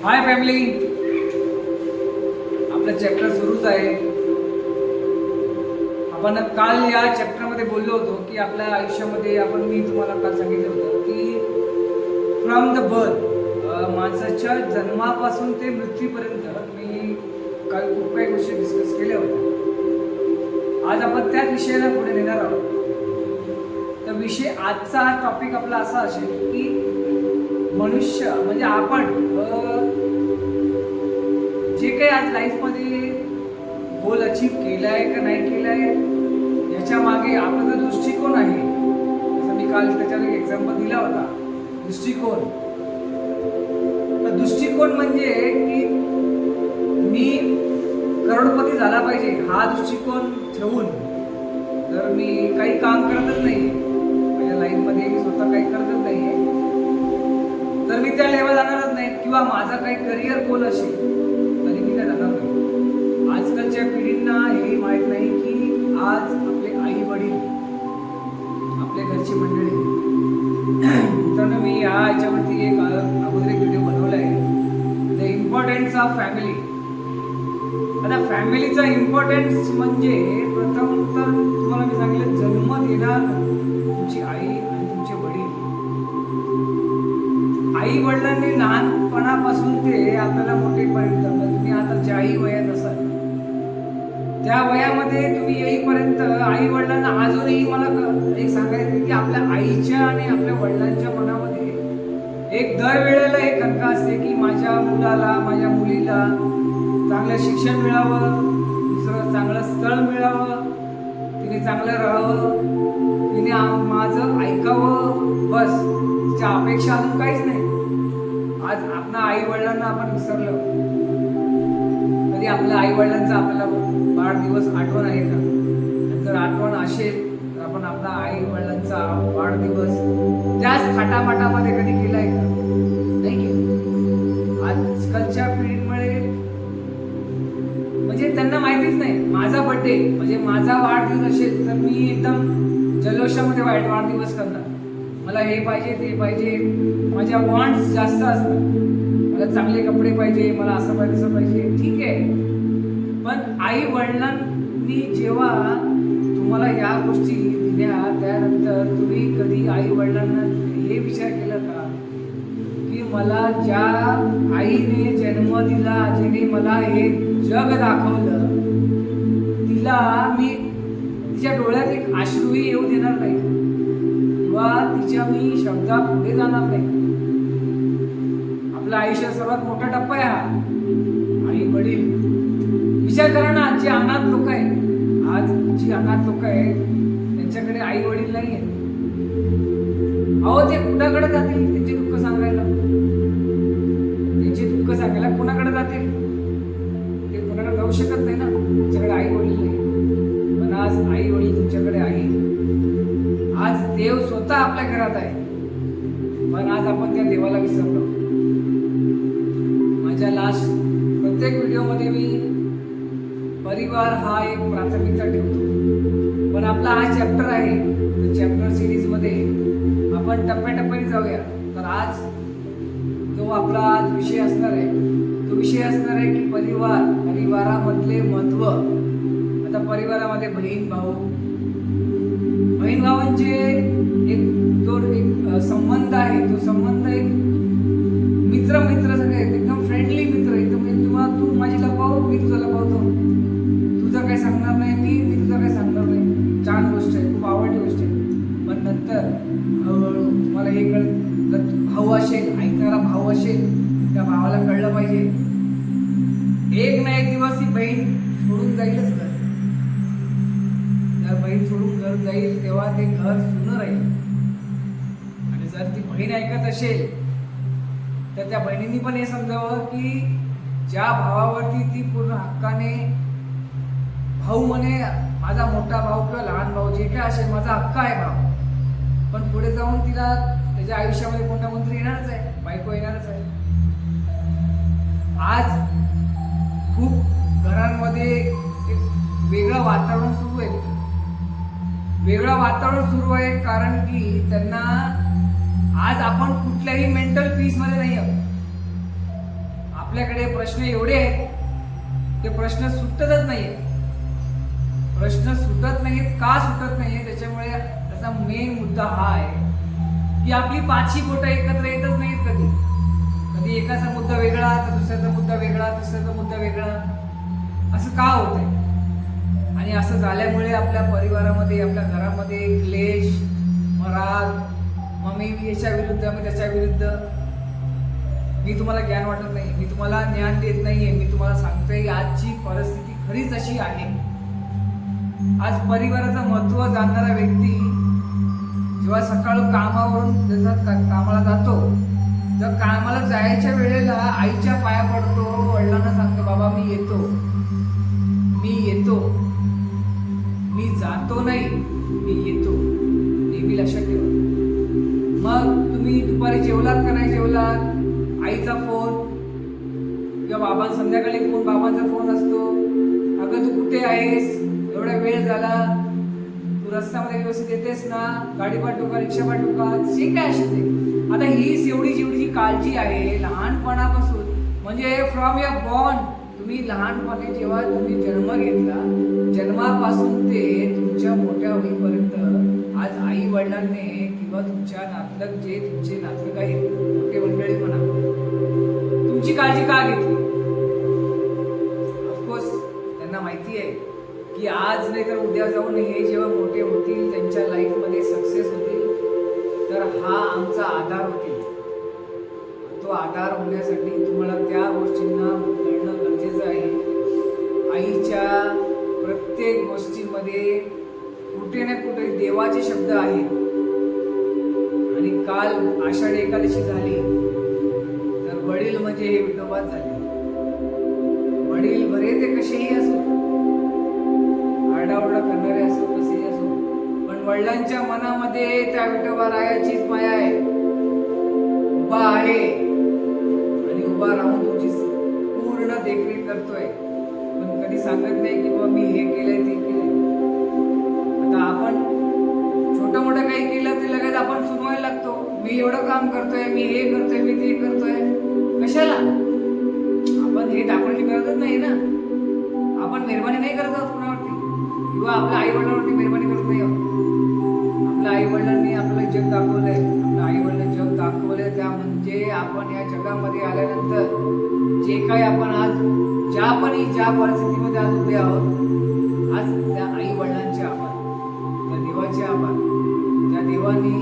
Hi family, आपला chapter सुरूच आहे. आपण काल या चॅप्टरमध्ये बोललो होतो की आपल्या आयुष्यामध्ये मी तुम्हाला काल सांगितलं होतं की फ्रॉम द बर्थ, माणसाच्या जन्मापासून ते मृत्यूपर्यंत मी काल खूप काही गोष्टी डिस्कस केल्या होत्या. आज आपण त्याच विषयाला पुढे नेणार आहोत. तर विषय आजचा टॉपिक आपला असा असेल की मनुष्य म्हणजे आपण जे काही आज लाईफमध्ये गोल अचीव केलाय का नाही केलाय याच्या मागे आपला जो दृष्टिकोन आहे, जसं मी काल त्याच्यावर एक एक्झाम्पल दिला होता. दृष्टिकोन, तर दृष्टिकोन म्हणजे की मी करोडपती झाला पाहिजे हा दृष्टिकोन ठेवून जर मी काही काम करतच नाही माझ्या लाईफमध्ये, मी स्वतः काही करतच नाही तर मी त्या लेवल जाणारच नाही, किंवा माझा काही करिअर गोल असेल तरी मी काय जाणार नाही. आजकालच्या पिढींना हे माहीत नाही की आज आपले आई वडील, आपल्या घरची मंडळी, तर मी याच्यावरती एक अगोदर एक व्हिडिओ बनवला आहे, द इम्पॉर्टन्स ऑफ फॅमिली. आता फॅमिलीचा इम्पॉर्टन्स म्हणजे प्रथम तर तुम्हाला मी सांगितलं, जन्म देणार तुमची आई आणि तुमचे वडील. आई वडिलांनी लहानपणापासून ते आपल्याला मोठेपर्यंत, तुम्ही आता ज्याही वयात असाल त्या वयामध्ये तुम्ही येईपर्यंत आई वडिलांना अजूनही मला एक सांगायचं की आपल्या आईच्या आणि आपल्या वडिलांच्या मनामध्ये एक दरवेळेला एक खंत असते की माझ्या मुलाला, माझ्या मुलीला चांगलं शिक्षण मिळावं, दुसरं चांगलं स्थळ मिळावं, तिने चांगलं राहावं, तिने माझं ऐकावं, बस. तिच्या अपेक्षा अजून काहीच नाही. आज आपल्या आई वडिलांना आपण विसरलो. कधी आपल्या आई वडिलांचा आपल्याला वाढदिवस आठवण आहे का? जर आठवण असेल तर आपण आपल्या आई वडिलांचा वाढदिवस त्याच थाटामाटामध्ये कधी केलाय का? नाही केलं. आजकालच्या पिढीमुळे म्हणजे त्यांना माहितीच नाही. माझा बर्थडे म्हणजे माझा वाढदिवस असेल तर मी एकदम जल्लोषामध्ये वाढदिवस करणार. मला हे पाहिजे, ते पाहिजे, माझ्या वॉन्ट्स जास्त असतात. मला चांगले कपडे पाहिजे, मला असं पाहिजे, तसं पाहिजे, ठीक आहे. पण आई वडिलांनी जेव्हा तुम्हाला या गोष्टी दिल्या त्यानंतर तुम्ही कधी आई वडिलांना हे विचार केला का की मला ज्या आईने जन्म दिला, जिने मला हे जग दाखवलं, तिला मी तिच्या डोळ्यात एक अश्रूही येऊ देणार नाही किंवा तिच्या मी शब्दा पुढे जाणार नाही. आपल्या आयुष्यात सर्वात मोठा टप्पा आहे हा, आई वडील. विचार करा ना, जे अनाथ लोक आहेत, आज जी अनाथ लोक आहेत त्यांच्याकडे आई वडील नाही आहेत. अहो, ते कुणाकडे जातील त्यांचे दुःख सांगायला? त्यांचे दुःख सांगायला कुणाकडे जातील? ते कुणाकडे जाऊ शकत नाही ना, त्यांच्याकडे आई वडील नाही. पण आज आई वडील तुमच्याकडे आहे. आज देव स्वतः आपल्या घरात आहे, पण आज आपण त्या देवाला विसरलो. माझ्या लास्ट प्रत्येक व्हिडिओमध्ये मी परिवार हा एक प्राथमिकता ठेवतो. पण आपला हा चॅप्टर आहे, तर चॅप्टर सिरीजमध्ये आपण टप्प्याटप्प्याने जाऊया. तर आज जो आपला आज विषय असणार आहे, तो विषय असणार आहे की परिवारामधले महत्त्व. आता परिवारामध्ये बहीण भावांचे एक संबंध आहे, तो संबंध एक मित्र सगळे एकदम फ्रेंडली मित्र, एकदम किंवा तू माझी लपव, मी तुझा लपवतो, तुझं काही सांगणार नाही, मी तुझं काही सांगणार नाही. छान गोष्ट आहे, खूप आवडली गोष्ट आहे. पण नंतर हळूहळू तुम्हाला हे भाऊ असेल, ऐकणारा भाऊ असेल, त्या भावाला कळलं पाहिजे एक ना एक दिवस ही बहीण सोडून जाईलच घर. जर बहीण सोडून घर जाईल तेव्हा ते घर सुनं राहील. आणि जर ती बहीण ऐकत असेल तर त्या बहिणींनी पण हे समजावं की ज्या भावावरती ती पूर्ण हक्काने, भाऊ म्हणे माझा मोठा भाऊ किंवा लहान भाऊ जे काय असेल, माझा हक्क आहे भाऊ, पण पुढे जाऊन तिला त्याच्या आयुष्यामध्ये कोणता मंत्री येणारच आहे, बायको येणारच आहे. आज खूप घरांमध्ये एक वेगळं वातावरण सुरू आहे. वेगळं वातावरण सुरू आहे कारण की त्यांना आज आपण कुठल्याही मेंटल पीस मध्ये नाही आहोत. आपल्याकडे प्रश्न एवढे आहेत ते प्रश्न सुटतच नाहीये. प्रश्न सुटत नाहीत. का सुटत नाहीये? त्याच्यामुळे त्याचा मेन मुद्दा हा आहे की आपली पाचही बोटं एकत्र येतच नाहीत. कधी कधी एकाचा मुद्दा वेगळा, तर दुसऱ्याचा मुद्दा वेगळा, तिसऱ्याचा मुद्दा वेगळा. असं का होतंय? आणि असं झाल्यामुळे आपल्या परिवारामध्ये, आपल्या घरामध्ये क्लेश, मराग, मग मी याच्या विरुद्ध, मी त्याच्या विरुद्ध. मी तुम्हाला ज्ञान वाटत नाही, मी तुम्हाला ज्ञान देत नाहीये. मी तुम्हाला सांगतोय आजची परिस्थिती खरीच अशी आहे. आज परिवाराचं महत्व जाणणारा व्यक्ती जेव्हा सकाळी कामावरून जसा कामाला जातो, जर कामाला जायच्या वेळेला आईच्या पाया पडतो, वडिलांना सांगतो बाबा मी येतो, मी येतो, मी जातो नाही, मी येतो, नेहमी लक्षात ठेवा. मग तुम्ही दुपारी जेवलात का नाही जेवलात, आईचा फोन किंवा बाबा संध्याकाळी फोन, बाबांचा फोन असतो, अगं तू कुठे आहेस, एवढा वेळ झाला, तू रस्त्यामध्ये व्यवस्थित येतेस ना, गाडी पाठवू का, रिक्षा पाठवू का, जे काय असेल ते. आता हीच एवढी जेवढी काळजी आहे लहानपणापासून, म्हणजे फ्रॉम युअर बॉर्न, तुम्ही लहानपणी जेव्हा तुम्ही जन्म घेतला, जन्मापासून ते तुमच्या मोठ्या होईपर्यंत आज आई वडिलांनी किंवा तुमच्या नातलग, जे तुमचे नातलग आहेत, मोठे मंडळी म्हणा, तुमची काळजी का घेतली? ऑफकोर्स त्यांना माहिती आहे की आज नाही तर उद्या जाऊन हे जेव्हा मोठे होतील, त्यांच्या लाईफमध्ये सक्सेस होतील, तर हा आमचा आधार होतील. तो आधार होण्यासाठी तुम्हाला त्या गोष्टींना कळणं गरजेचं आहे. आईच्या प्रत्येक गोष्टीमध्ये कुठे ना कुठे देवाचे शब्द आहेत. आणि काल आषाढी एकादशी झाली, तर वडील म्हणजे हे विठोबा झाले. वडील भरे ते कसेही असो, आरडाओरडा करणारे असो, कसेही असो, पण वडिलांच्या मनामध्ये त्या विठोबा रायाचीच माया आहे. उभा आहे आणि उभा राहून तुमची पूर्ण देखरेख करतोय, पण कधी सांगत नाही की बाबा मी हे केलंय ते केलंय. आता आपण छोटं मोठं काही केलं ते लगेच आपण सुनवायला लागतो, मी एवढं काम करतोय, मी हे करतोय, मी ते करतोय. कशाला? आपण हे दाखवण्याची गरजच नाही ना. आपण मेहरबानी नाही करत आहोत कुणावरती, किंवा आपल्या आई वडिलांवरती मेहरबानी करत नाही आहोत. आपल्या आई वडिलांनी आपलं जग दाखवलंय, आपल्या आई वडिलांनी जग दाखवलंय, त्या म्हणजे आपण या जगामध्ये आल्यानंतर जे काही आपण आज ज्या परिस्थितीमध्ये आज उभे आहोत, आज त्या आई वडिलांचे आभार, त्या देवाचे आभार. त्या देवानी,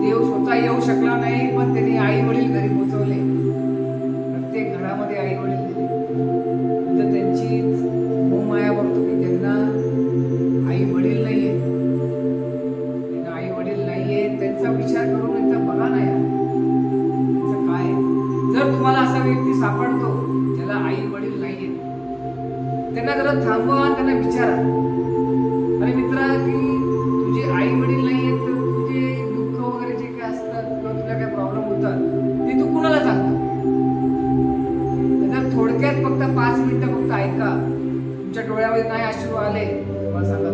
देव स्वतः येऊ शकला नाही, पण त्यांनी आई वडील घरी पोहोचवले. प्रत्येक घरामध्ये आई वडील दिले. तर त्यांची मोहमाया बघतो की त्यांना आई वडील नाहीये, त्यांना आई वडील नाहीये. त्यांचा विचार करून एकदा बघा ना यार, त्यांचं काय आहे. जर तुम्हाला असा व्यक्ती सापडतो ज्याला आई वडील नाहीये, त्यांना जरा थांबवा, त्यांना विचारा, अरे मित्रा की तुझे आई वडील नाहीयेत, तर तुझे दुःख वगैरे जे काय असतात किंवा तुला काय प्रॉब्लेम होतात ते तू कुणाला सांगतो? त्याच्यात थोडक्यात फक्त 5 मिनिटं फक्त ऐका. तुमच्या डोळ्यामध्ये नाही अश्रू आले, मला सांगा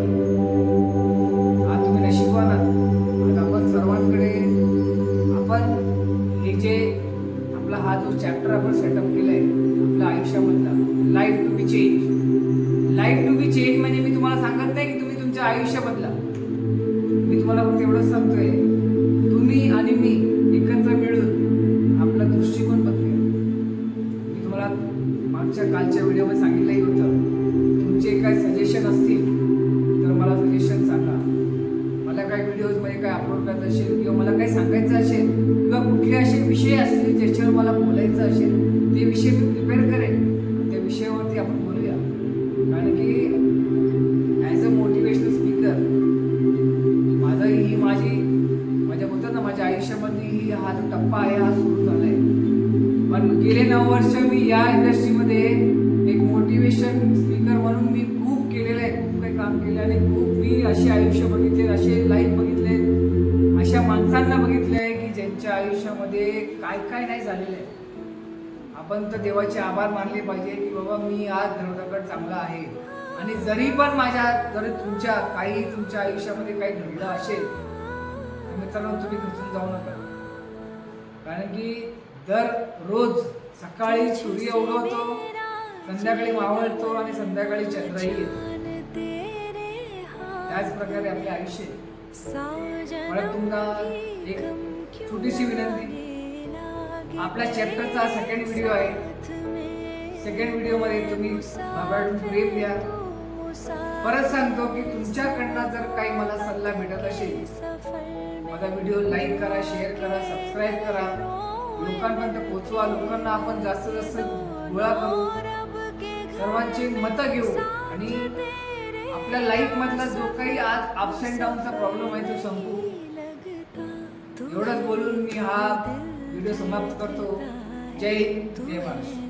आज तुम्ही नशिबवान आहात. आज आपण सर्वांकडे आपण हे जे आपला हा जो चॅप्टर आपण सेटअप केलाय आपल्या आयुष्यामधला, life to be change. Life to be change म्हणजे मी तुम्हाला सांगत नाही की तुम्ही तुमच्या आयुष्य बदला. मी तुम्हाला फक्त एवढंच सांगतोय, तुम्ही आणि मी एकत्र मिळून आपला दृष्टिकोन बदलूया. मी तुम्हाला मागच्या कालच्या व्हिडिओमध्ये सांगितलंही होतं, तुमचे काय सजेशन असतील तर मला सजेशन सांगा. मला काय व्हिडिओजमध्ये काय अपलोड करायचं असेल किंवा मला काय सांगायचं असेल किंवा कुठले असे विषय असतील ज्याच्यावर मला बोलायचं असेल, ते विषय मी प्रिपेअर करेन आणि त्या विषयावरती आपण बोलूया. कारण की ॲज अ मोटिवेशनल स्पीकर माझ्या बोलतात ना, माझ्या आयुष्यामध्ये हा जो टप्पा आहे हा सुरू झाला आहे. पण गेले 9 वर्ष मी या इंडस्ट्रीमध्ये एक मोटिवेशन स्पीकर म्हणून मी खूप केलेलं आहे, खूप काही काम केलं आणि खूप मी असे आयुष्य बघितले, असे लाईफ बघितले, अशा माणसांना बघितले आहे की ज्यांच्या आयुष्यामध्ये काय काय नाही झालेलं आहे. आपण तर देवाचे आभार मानले पाहिजे की बाबा मी आज धडधकट चांगला आहे. आणि जरी पण जरी तुमच्या आयुष्यामध्ये काही घडलं असेल तर मित्रांनो तुम्ही खचून जाऊ नका. कारण की दररोज सकाळी सूर्य उगवतो, संध्याकाळी मावळतो आणि संध्याकाळी चंद्रही येतो. त्याच प्रकारे आपले आयुष्य आहे. मला तुम्हाला एक छोटीशी विनंती, आपल्या चॅप्टरचा सेकंड व्हिडिओ आहे. सेकंड व्हिडिओ मध्ये तुम्ही बाबाकडून प्रेम द्या. परत सांगतो की तुमच्याकडनं जर काही मला सल्ला भेटत असेल, माझा व्हिडिओ लाईक करा, शेअर करा, सबस्क्राईब करा, लोकांपर्यंत पोहोचवा. लोकांना आपण जास्तीत जास्त गोळा करू, सर्वांची मतं घेऊ आणि आपल्या लाईफ मधला जो काही आज अप्स अँड डाऊनचा प्रॉब्लेम आहे तो संपू. एवढंच बोलून मी हा व्हिडिओ समाप्त करतो. जय हिंद, जय महाराष्ट्र.